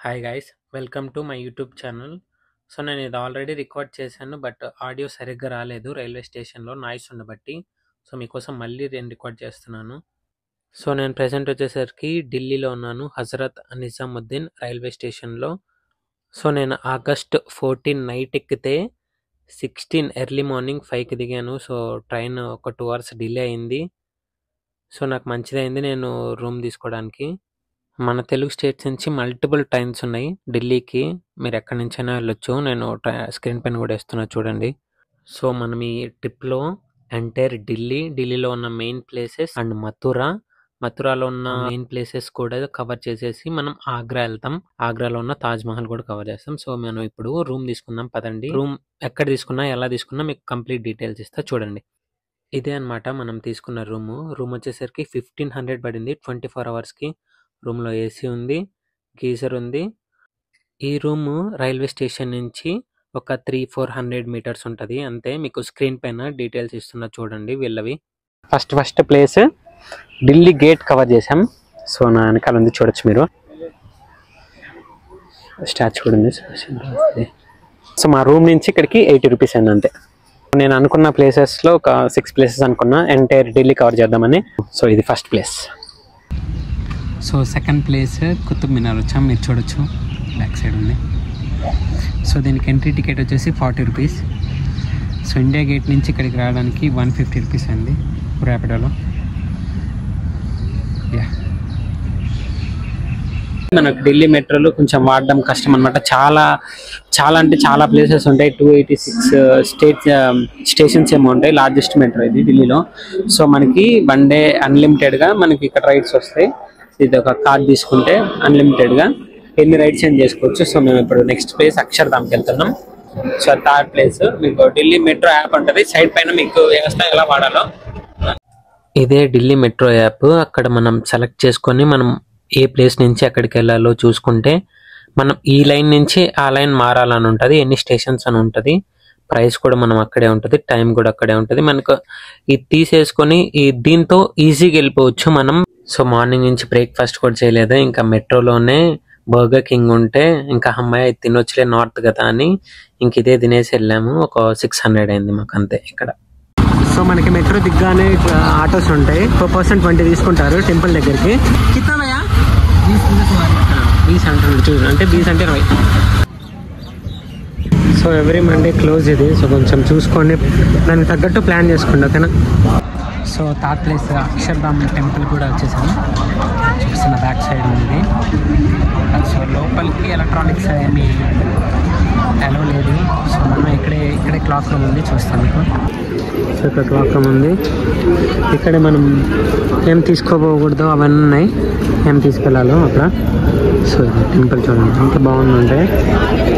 Hi guys, welcome to my YouTube channel. So నేను ఇది already record చేశాను, but audio సరిగ్గా రాలేదు రైల్వే స్టేషన్లో నాయిస్ ఉండబట్టి. సో మీకోసం మళ్ళీ నేను రికార్డ్ చేస్తున్నాను. సో నేను ప్రెజెంట్ వచ్చేసరికి ఢిల్లీలో ఉన్నాను, హజరత్ నిజాముద్దీన్ రైల్వే స్టేషన్లో. సో నేను ఆగస్ట్ 14 నైట్ ఎక్కితే 16 ఎర్లీ మార్నింగ్ 5కి దిగాను. సో ట్రైన్ ఒక 2 hours డిలే అయింది. సో నాకు మంచిదైంది నేను రూమ్ తీసుకోవడానికి. మన తెలుగు స్టేట్స్ నుంచి మల్టిపుల్ ట్రైన్స్ ఉన్నాయి ఢిల్లీకి. మీరు ఎక్కడి నుంచైనా వెళ్ళొచ్చు. నేను స్క్రీన్ పైన కూడా వేస్తున్నా చూడండి. సో మనం ఈ ట్రిప్లో ఎంటైర్ ఢిల్లీలో ఉన్న మెయిన్ ప్లేసెస్ అండ్ మథురాలో ఉన్న మెయిన్ ప్లేసెస్ కూడా కవర్ చేసేసి మనం ఆగ్రా వెళ్తాం. ఆగ్రాలో ఉన్న తాజ్ మహల్ కూడా కవర్ చేస్తాం. సో మనం ఇప్పుడు రూమ్ తీసుకుందాం పదండి. రూమ్ ఎక్కడ తీసుకున్నా ఎలా తీసుకున్నా మీకు కంప్లీట్ డీటెయిల్స్ ఇస్తా చూడండి. ఇదే అనమాట మనం తీసుకున్న రూమ్ వచ్చేసరికి 1500 పడింది 24 hours. రూమ్లో ఏసీ ఉంది, గీజర్ ఉంది. ఈ రూము రైల్వే స్టేషన్ నుంచి ఒక 300-400 meters ఉంటుంది అంతే. మీకు స్క్రీన్ పైన డీటెయిల్స్ ఇస్తున్నా చూడండి వీళ్ళవి. First place Delhi gate cover చేసాం. సో నా వెనకాల ఉంది చూడొచ్చు మీరు, స్టాచ్యూ కూడా ఉంది. సో మా రూమ్ నుంచి ఇక్కడికి 80 rupees అయింది అంతే. నేను అనుకున్న ప్లేసెస్లో ఒక 6 places అనుకున్నా ఎంటైర్ ఢిల్లీ కవర్ చేద్దామని. సో ఇది first place. So second place Qutub Minar వచ్చాం, మీరు చూడొచ్చు బ్యాక్ సైడ్ ఉంది. సో దీనికి ఎంట్రీ టికెట్ వచ్చేసి 40 rupees. సో ఇండియా గేట్ నుంచి ఇక్కడికి రావడానికి 150 rupees అయింది ర్యాపిడోలో. మనకు ఢిల్లీ మెట్రోలో కొంచెం వాడడం కష్టం అనమాట. చాలా అంటే చాలా ప్లేసెస్ ఉంటాయి. 286 స్టేషన్స్ ఏమో ఉంటాయి. లార్జెస్ట్ మెట్రో ఇది ఢిల్లీలో. సో మనకి వన్ డే అన్లిమిటెడ్గా మనకి ఇక్కడ రైడ్స్ వస్తాయి. ఇది ఒక కార్డ్ తీసుకుంటే అన్లిమిటెడ్గా ఎన్ని రైడ్స్ ఏం చేసుకోవచ్చు. సో మేము ఇప్పుడు నెక్స్ట్ ప్లేస్ అక్షర్ధామ్కి వెళ్తున్నాం. సో థర్డ్ ప్లేస్ మీకు ఢిల్లీ మెట్రో యాప్ ఉంటుంది, సైడ్ పైన మీకు వ్యవస్థ ఎలా వాడాలో. ఇదే ఢిల్లీ మెట్రో యాప్. అక్కడ మనం సెలెక్ట్ చేసుకొని మనం ఏ ప్లేస్ నుంచి ఎక్కడికి వెళ్ళాలో చూసుకుంటే మనం ఈ లైన్ నుంచి ఆ లైన్ మారాలని ఉంటుంది, ఎన్ని స్టేషన్స్ అని ఉంటుంది, ప్రైస్ కూడా మనం అక్కడే ఉంటుంది, టైం కూడా అక్కడే ఉంటుంది. మనకు ఇది తీసేసుకొని దీంతో ఈజీగా వెళ్ళిపోవచ్చు మనం. సో మార్నింగ్ నుంచి బ్రేక్ఫాస్ట్ కూడా చేయలేదు, ఇంకా మెట్రోలోనే బర్గర్ కింగ్ ఉంటే ఇంకా అమ్మాయి తినొచ్చులే నార్త్ కదా అని ఇంక ఇదే తినేసి వెళ్ళాము. ఒక 600 అయింది మాకు అంతే ఇక్కడ. సో మనకి మెట్రో దిగ్గానే ఆటోస్ ఉంటాయి, per person 20 తీసుకుంటారు టెంపుల్ దగ్గరికి. 20 అంటారు చూడు, అంటే 20 అంటే 20. సో ఎవ్రీ మండే క్లోజ్ ఇది. సో కొంచెం చూసుకొని దానికి తగ్గట్టు ప్లాన్ చేసుకోండి, ఓకేనా. So third place Akshardham temple కూడా వచ్చేసాము. చూస్తున్న బ్యాక్ సైడ్ ఉంది. సో లోపలికి ఎలక్ట్రానిక్స్ ఏమీ అలో లేదు. సో మనం ఇక్కడే క్లాక్ రూమ్ ఉంది, చూస్తాం మీకు. సో ఇక్కడ క్లాక్ రూమ్ ఉంది. ఇక్కడే మనం ఏం తీసుకోపోకూడదు అవన్నీ ఉన్నాయి, ఏం తీసుకెళ్ళాలో అక్కడ. సో టెంపుల్ చూడండి ఎంత బాగుందంటే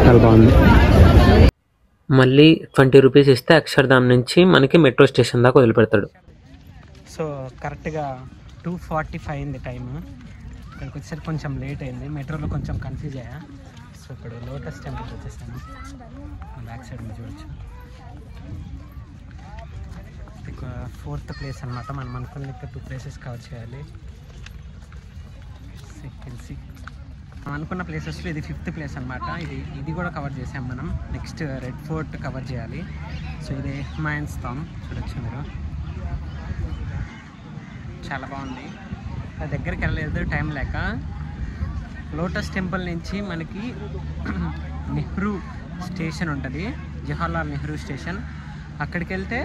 చాలా బాగుంది. మళ్ళీ 20 rupees ఇస్తే అక్షర్ధామ్ నుంచి మనకి మెట్రో స్టేషన్ దాకా వదిలిపెడతాడు. సో కరెక్ట్గా 2:45 అయింది టైము. ఇక్కడికి వచ్చేసరికి కొంచెం లేట్ అయింది, మెట్రోలో కొంచెం కన్ఫ్యూజ్ అయ్యా. సో ఇప్పుడు లోటస్ టెంపుల్ వచ్చేసాను, బ్యాక్ సైడ్ మీద చూడొచ్చు. ఇక 4th ప్లేస్ అనమాట. మనం అనుకున్న ఇక్కడ 2 places కవర్ చేయాలి. మనం అనుకున్న ప్లేసెస్లో ఇది 5th place అనమాట. ఇది కూడా కవర్ చేసాం మనం. నెక్స్ట్ రెడ్ ఫోర్ట్ కవర్ చేయాలి. సో ఇది హుమాయూన్ టాంబ్ చూడొచ్చు మీరు, చాలా బాగుంది. దగ్గరికి వెళ్ళలేదు టైం లేక. లోటస్ టెంపుల్ నుంచి మనకి నెహ్రూ స్టేషన్ ఉంటుంది, జవహర్లాల్ నెహ్రూ స్టేషన్. అక్కడికి వెళ్తే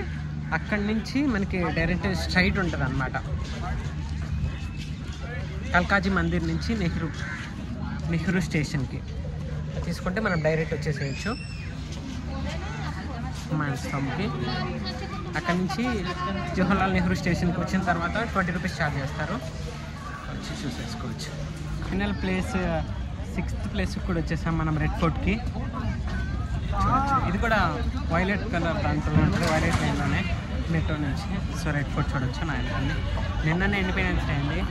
అక్కడి నుంచి మనకి డైరెక్ట్ స్ట్రైట్ ఉంటుంది అన్నమాట. కల్కాజీ మందిర్ నుంచి నెహ్రూ స్టేషన్కి తీసుకుంటే మనం డైరెక్ట్ వచ్చేసేయచ్చు హుమాయూన్ టాంబ్కి. అక్కడి నుంచి జవహర్లాల్ నెహ్రూ స్టేషన్కి వచ్చిన తర్వాత 20 rupees ఛార్జ్ చేస్తారు, వచ్చి చూసేసుకోవచ్చు. ఫైనల్ ప్లేస్ 6th place కూడా వచ్చేసాం మనం, రెడ్ ఫోర్ట్కి. ఇది కూడా వైలెట్ కలర్ దాంట్లో ఉంటుంది, వైలెట్ లైన్లోనే మెట్రో నుంచి. సో రెడ్ ఫోర్ట్ చూడొచ్చు నా వెనకాల. నిన్ననే ఇండిపెండెన్స్ డే అండి.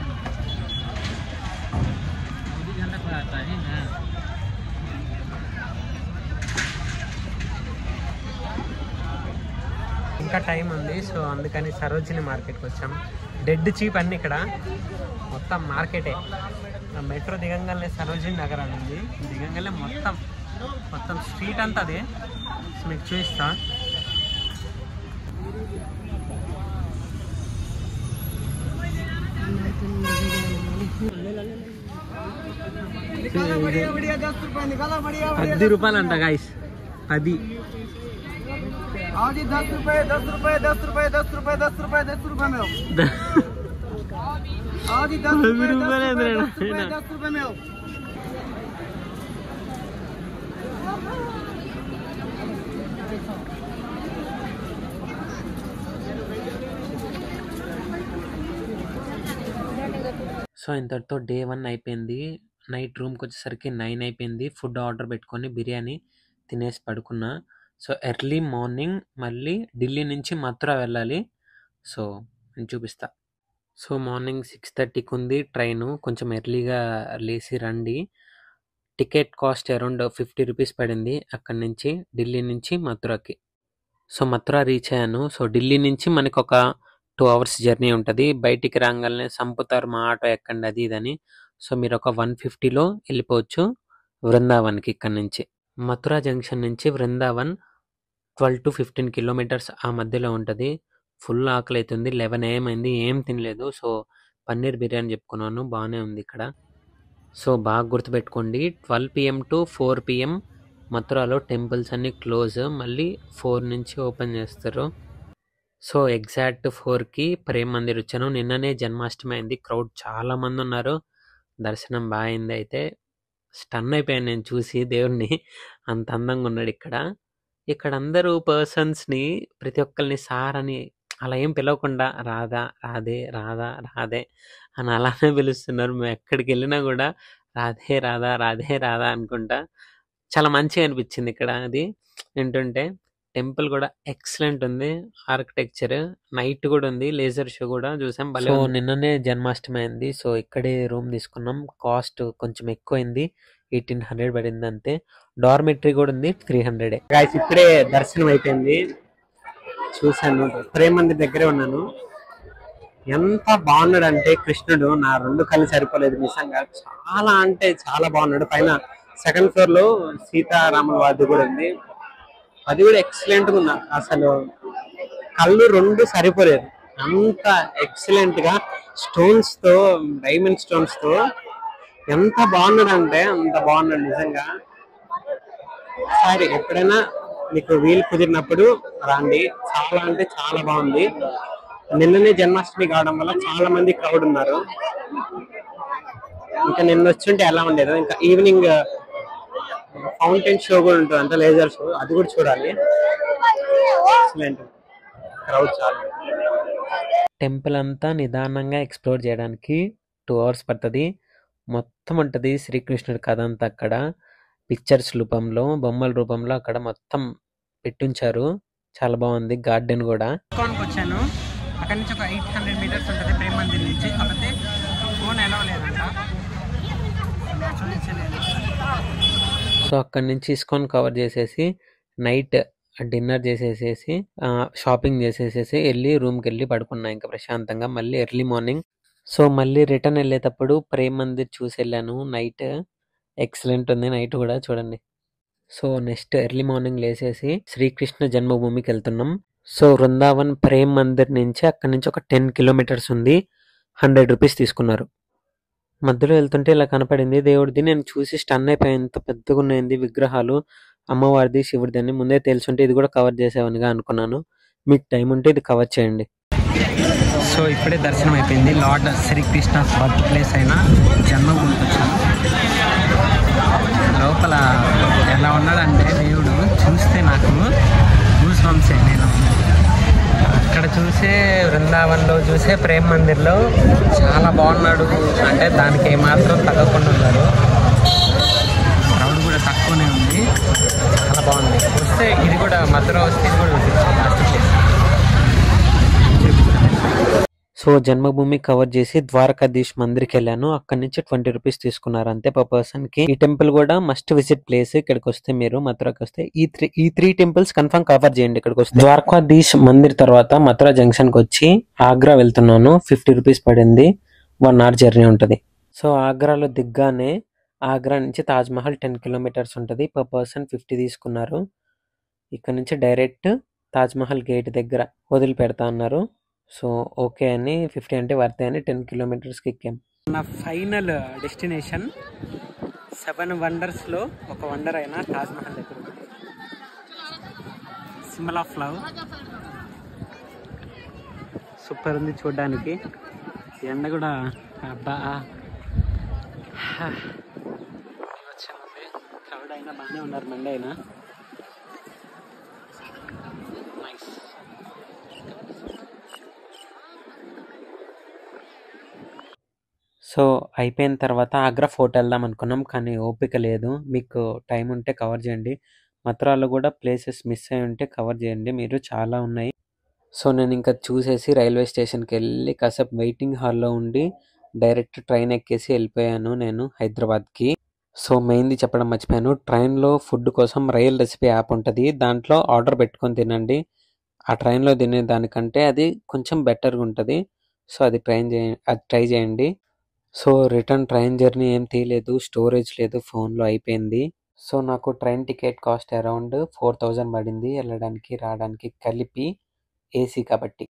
ఇంకా టైం ఉంది. సో అందుకని సరోజిని మార్కెట్కి వచ్చాం. డెడ్ చీప్ అన్నీ ఇక్కడ, మొత్తం మార్కెటే. మెట్రో దిగంగానే సరోజిని నగర్ అని ఉంది. దిగంగానే మొత్తం స్ట్రీట్ అంతా అదే. సో మీకు చూపిస్తా. ₹10 అంట గాయస్. 10 आज 10 रुपए 10 रुपए 10 रुपए 10 रुपए 10 रुपए 10 रुपए में आज 10 रुपए 10 रुपए में సో ఇంతటితో డే 1 అయిపోయింది. నైట్ రూమ్కి వచ్చేసరికి 9 అయిపోయింది. ఫుడ్ ఆర్డర్ పెట్టుకొని బిర్యానీ తినేసి పడుకున్నా. సో ఎర్లీ మార్నింగ్ మళ్ళీ ఢిల్లీ నుంచి మథుర వెళ్ళాలి. సో నేను చూపిస్తా. సో మార్నింగ్ 6:30కి ఉంది ట్రైను. కొంచెం ఎర్లీగా లేచి రండి. టికెట్ కాస్ట్ అరౌండ్ ₹50 పడింది అక్కడి నుంచి, ఢిల్లీ నుంచి మథురకి. సో మథుర రీచ్ అయ్యాను. సో ఢిల్లీ నుంచి మనకు ఒక 2 hours జర్నీ ఉంటుంది. బయటికి రాగానే సంపుతారు మా ఆటో ఎక్కండి అది ఇదని. సో మీరు ఒక 150లో వెళ్ళిపోవచ్చు వృందావన్కి. ఇక్కడ నుంచి మథుర జంక్షన్ నుంచి వృందావన్ 12 to 15 kilometers ఆ మధ్యలో ఉంటుంది. ఫుల్ ఆకలి అవుతుంది. 11 AM అయింది, ఏం తినలేదు. సో పన్నీర్ బిర్యానీ చెప్పుకున్నాను, బాగానే ఉంది ఇక్కడ. సో బాగా గుర్తుపెట్టుకోండి, 12 PM to 4 PM మథురాలో టెంపుల్స్ అన్నీ క్లోజ్, మళ్ళీ 4 నుంచి ఓపెన్ చేస్తారు. సో ఎగ్జాక్ట్ 4కి ప్రేమ్ మందిర్ వచ్చాను. నిన్ననే జన్మాష్టమి అయింది, క్రౌడ్ చాలా మంది ఉన్నారు. దర్శనం బాగా అయింది. అయితే స్టన్ అయిపోయాను నేను చూసి దేవుణ్ణి, అంత అందంగా ఉన్నాడు ఇక్కడ. ఇక్కడ అందరూ పర్సన్స్ని ప్రతి ఒక్కరిని సార్ అని అలా ఏం పిలవకుండా రాధా రాధే రాధా రాధే అని అలానే పిలుస్తున్నారు. మేము ఎక్కడికి వెళ్ళినా కూడా రాధే రాధా రాధే రాధా అనుకుంటా. చాలా మంచిగా అనిపించింది ఇక్కడ అది వింటుంటే. టెంపుల్ కూడా ఎక్సలెంట్ ఉంది, ఆర్కిటెక్చర్. నైట్ కూడా ఉంది, లేజర్ షో కూడా చూసాం. సో నిన్ననే జన్మాష్టమి అయింది. సో ఇక్కడే రూమ్ తీసుకున్నాం. కాస్ట్ కొంచెం ఎక్కువైంది, 1800 పడింది అంతే. డార్మెటరీ కూడా ఉంది, 300. గాయస్ ఇప్పుడే దర్శనం అయిపోయింది, చూశాను. ప్రేమ్ మందిర్ దగ్గరే ఉన్నాను. ఎంత బాగున్నాడు అంటే కృష్ణుడు, నా 2 కళ్ళు సరిపోలేదు నిజంగా. చాలా అంటే చాలా బాగున్నాడు. పైన 2nd floor లో సీతారాముల వారి కూడా ఉంది, అది కూడా ఎక్సలెంట్ గా ఉంది. అసలు కళ్ళు 2 సరిపోలేదు, అంత ఎక్సలెంట్ గా స్టోన్స్ తో, డైమండ్ స్టోన్స్ తో ఎంత బాగున్నాడు అంటే అంత బాగున్నాడు నిజంగా. సరే ఎప్పుడైనా మీకు వీలు కుదిరినప్పుడు రండి, చాలా అంటే చాలా బాగుంది. నిన్ననే జన్మాష్టమి కావడం వల్ల చాలా మంది క్రౌడ్ ఉన్నారు. ఇంకా నిన్న వచ్చుంటే ఎలా ఉండేదో. ఇంకా ఈవినింగ్ ఫౌంటైన్ షో కూడా ఉంటుంది, అంటే లేజర్ షో, అది కూడా చూడాలి. ఎక్సలెంట్ క్రౌడ్ చాలా. టెంపుల్ అంతా నిదానంగా ఎక్స్ప్లోర్ చేయడానికి 2 hours పడుతుంది. మొత్తం ఉంటుంది శ్రీకృష్ణుడి కథ అంతా అక్కడ పిక్చర్స్ రూపంలో, బొమ్మల రూపంలో అక్కడ మొత్తం పెట్టించారు. చాలా బాగుంది. గార్డెన్ కూడా వచ్చాను. అక్కడ నుంచి ఒక 800 meters ఉంటుంది ప్రేమ్ మందిర్ నుంచి. కాకపోతే ఫోన్ ఎలా లేదంట. సో అక్కడి నుంచి ఇస్కాన్ కవర్ చేసేసి నైట్ డిన్నర్ చేసేసేసి షాపింగ్ చేసేసేసి వెళ్ళి రూమ్కి వెళ్ళి పడుకున్నా ఇంకా ప్రశాంతంగా. మళ్ళీ ఎర్లీ మార్నింగ్ సో మళ్ళీ రిటర్న్ వెళ్ళేటప్పుడు ప్రేమ్ మందిర్ చూసి వెళ్ళాను. నైట్ ఎక్సలెంట్ ఉంది, నైట్ కూడా చూడండి. సో నెక్స్ట్ ఎర్లీ మార్నింగ్ లేసేసి శ్రీకృష్ణ జన్మభూమికి వెళ్తున్నాం. సో వృందావన్ ప్రేమ్ మందిర్ నుంచి అక్కడి నుంచి ఒక 10 kilometers ఉంది. ₹100 తీసుకున్నారు. మధ్యలో వెళ్తుంటే ఇలా కనపడింది దేవుడిది. నేను చూసి స్టన్ అయిపోయాను, ఎంత పెద్దగా ఉన్నాయండి విగ్రహాలు, అమ్మవారిది శివుడిది అని. ముందే తెలుసుంటే ఇది కూడా కవర్ చేసేవనిగా అనుకున్నాను. మీకు టైం ఉంటే ఇది కవర్ చేయండి. సో ఇప్పుడే దర్శనం అయిపోయింది. లార్డ్ శ్రీకృష్ణ బర్త్ ప్లేస్ అయిన జన్మభూమికి వచ్చాను. లోపల ఎలా ఉన్నాడంటే దేవుడు చూస్తే నాకు గూస్ బంప్సే. నేను అక్కడ చూసే వృందావన్లో చూసే ప్రేమ్ మందిర్లో చాలా బాగున్నాడు. అంటే దానికి ఏమాత్రం తగ్గకుండా ఉన్నారు. క్రౌడ్ కూడా తక్కువనే ఉంది, చాలా బాగుంది. వస్తే ఇది కూడా మథుర వస్తే ఇది కూడా చూపించాను లాస్ట్ ప్లేస్. సో జన్మభూమి కవర్ చేసి ద్వారకాధీష్ మందిర్కి వెళ్ళాను. అక్కడ నుంచి ₹20 తీసుకున్నారు అంతే పర్ పర్సన్ కి. ఈ టెంపుల్ కూడా మస్ట్ విజిట్ ప్లేస్. ఇక్కడికి వస్తే మీరు మథురాకి వస్తే ఈ త్రీ టెంపుల్స్ కన్ఫర్మ్ కవర్ చేయండి ఇక్కడికి వస్తే. ద్వారకాధీష్ మందిర్ తర్వాత మథురా జంక్షన్ కి వచ్చి ఆగ్రా వెళ్తున్నాను. ₹50 పడింది, 1 hour జర్నీ ఉంటుంది. సో ఆగ్రాలో దిగ్గానే ఆగ్రా నుంచి తాజ్మహల్ 10 కిలోమీటర్స్ ఉంటుంది. పర్ పర్సన్ 50 తీసుకున్నారు. ఇక్కడ నుంచి డైరెక్ట్ తాజ్మహల్ గేట్ దగ్గర వదిలిపెడతా అన్నారు. సో ఓకే అని 50 అంటే వర్తే అని 10 కిలోమీటర్స్కి ఎక్కాం. నా ఫైనల్ డెస్టినేషన్ 7 వండర్స్లో ఒక వండర్ అయిన తాజ్మహల్ దగ్గర సింబల్ ఆఫ్ లవ్. సూపర్ ఉంది చూడడానికి. ఎండ కూడా అబ్బా వచ్చింది. క్రౌడ్ అయినా బాగానే ఉన్నారు, మండే అయినా. సో అయిపోయిన తర్వాత ఆగ్రా ఫోర్ట్ వెళ్దాం అనుకున్నాం, కానీ ఓపిక లేదు. మీకు టైం ఉంటే కవర్ చేయండి. మథురాలో కూడా ప్లేసెస్ మిస్ అయి ఉంటే కవర్ చేయండి, మీరు చాలా ఉన్నాయి. సో నేను ఇంకా చూసేసి రైల్వే స్టేషన్కి వెళ్ళి కాసేపు వెయిటింగ్ హాల్లో ఉండి డైరెక్ట్ ట్రైన్ ఎక్కేసి వెళ్ళిపోయాను నేను హైదరాబాద్కి. సో మెయిన్ది చెప్పడం మర్చిపోయాను, ట్రైన్లో ఫుడ్ కోసం రైల్ రెసిపీ యాప్ ఉంటుంది, దాంట్లో ఆర్డర్ పెట్టుకొని తినండి. ఆ ట్రైన్లో తినే దానికంటే అది కొంచెం బెటర్గా ఉంటుంది. సో అది ట్రై చేయండి. సో రిటర్న్ ట్రైన్ జర్నీ ఏం తీయలేదు, స్టోరేజ్ లేదు, ఫోన్లో అయిపోయింది. సో నాకు ట్రైన్ టికెట్ కాస్ట్ అరౌండ్ 4000 పడింది వెళ్ళడానికి రావడానికి కలిపి, ఏసీ కాబట్టి.